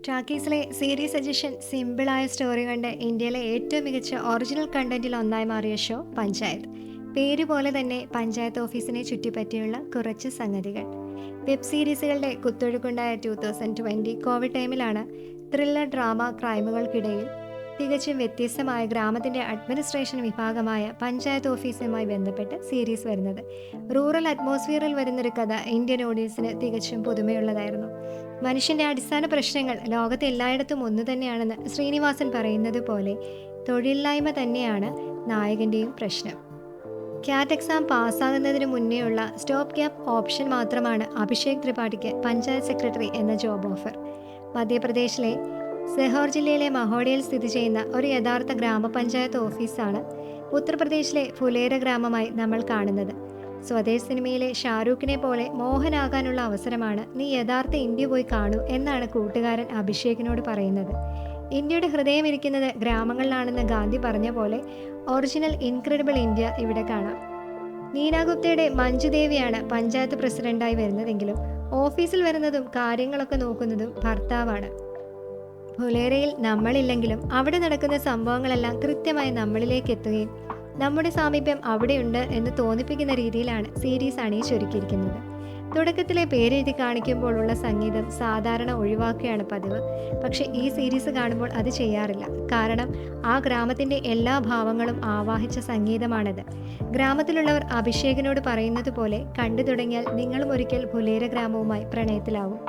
ടാക്കീസിലെ series suggestion സിമ്പിളായ story കണ്ട് ഇന്ത്യയിലെ ഏറ്റവും മികച്ച ഒറിജിനൽ കണ്ടന്റിൽ ഒന്നായി മാറിയ ഷോ പഞ്ചായത്ത്. പേര് പോലെ തന്നെ പഞ്ചായത്ത് ഓഫീസിനെ ചുറ്റിപ്പറ്റിയുള്ള കുറച്ച് സംഗതികൾ. വെബ് സീരീസുകളുടെ കുത്തൊഴുക്കുണ്ടായ 2020 കോവിഡ് ടൈമിലാണ് ത്രില്ലർ ഡ്രാമ ക്രൈമുകൾക്കിടയിൽ തികച്ചും വ്യത്യസ്തമായ ഗ്രാമത്തിന്റെ അഡ്മിനിസ്ട്രേഷൻ വിഭാഗമായ പഞ്ചായത്ത് ഓഫീസുമായി ബന്ധപ്പെട്ട് സീരീസ് വരുന്നത്. റൂറൽ അറ്റ്മോസ്ഫിയറിൽ വരുന്നൊരു കഥ ഇന്ത്യൻ ഓഡിയൻസിന് തികച്ചും പുതുമയുള്ളതായിരുന്നു. മനുഷ്യന്റെ അടിസ്ഥാന പ്രശ്നങ്ങൾ ലോകത്തെ എല്ലായിടത്തും ഒന്നു തന്നെയാണെന്ന് ശ്രീനിവാസൻ പറയുന്നത് പോലെ തൊഴിലില്ലായ്മ തന്നെയാണ് നായകന്റെയും പ്രശ്നം. ക്യാറ്റ് എക്സാം പാസ്സാകുന്നതിന് മുന്നേയുള്ള സ്റ്റോപ്പ് ഗ്യാപ്പ് ഓപ്ഷൻ മാത്രമാണ് അഭിഷേക് ത്രിപാഠിക്ക് പഞ്ചായത്ത് സെക്രട്ടറി എന്ന ജോബ് ഓഫർ. മധ്യപ്രദേശിലെ സെഹോർ ജില്ലയിലെ മഹോഡയിൽ സ്ഥിതി ചെയ്യുന്ന ഒരു യഥാർത്ഥ ഗ്രാമപഞ്ചായത്ത് ഓഫീസാണ് ഉത്തർപ്രദേശിലെ ഫുലേര ഗ്രാമമായി നമ്മൾ കാണുന്നത്. സ്വദേശ് സിനിമയിലെ ഷാരൂഖിനെ പോലെ മോഹനാകാനുള്ള അവസരമാണ്, നീ യഥാർത്ഥ ഇന്ത്യ പോയി കാണൂ എന്നാണ് കൂട്ടുകാരൻ അഭിഷേകിനോട് പറയുന്നത്. ഇന്ത്യയുടെ ഹൃദയം ഇരിക്കുന്നത് ഗ്രാമങ്ങളിലാണെന്ന് ഗാന്ധി പറഞ്ഞ പോലെ ഒറിജിനൽ ഇൻക്രെഡിബിൾ ഇന്ത്യ ഇവിടെ കാണാം. നീന ഗുപ്തയുടെ മഞ്ജുദേവിയാണ് പഞ്ചായത്ത് പ്രസിഡന്റായി വരുന്നതെങ്കിലും ഓഫീസിൽ വരുന്നതും കാര്യങ്ങളൊക്കെ നോക്കുന്നതും ഭർത്താവാണ്. ഫുലേരയിൽ നമ്മളില്ലെങ്കിലും അവിടെ നടക്കുന്ന സംഭവങ്ങളെല്ലാം കൃത്യമായി നമ്മളിലേക്ക് എത്തുകയും നമ്മുടെ സാമീപ്യം അവിടെയുണ്ട് എന്ന് തോന്നിപ്പിക്കുന്ന രീതിയിലാണ് സീരീസ് അണിയിച്ചൊരുക്കിയിരിക്കുന്നത്. തുടക്കത്തിലെ പേരെഴുതി കാണിക്കുമ്പോഴുള്ള സംഗീതം സാധാരണ ഒഴിവാക്കുകയാണ് പതിവ്. പക്ഷേ ഈ സീരീസ് കാണുമ്പോൾ അത് ചെയ്യാറില്ല. കാരണം ആ ഗ്രാമത്തിൻ്റെ എല്ലാ ഭാവങ്ങളും ആവാഹിച്ച സംഗീതമാണത്. ഗ്രാമത്തിലുള്ളവർ അഭിഷേകിനോട് പറയുന്നത് പോലെ കണ്ടു തുടങ്ങിയാൽ നിങ്ങളും ഒരിക്കൽ ഫുലേര ഗ്രാമവുമായി പ്രണയത്തിലാവും.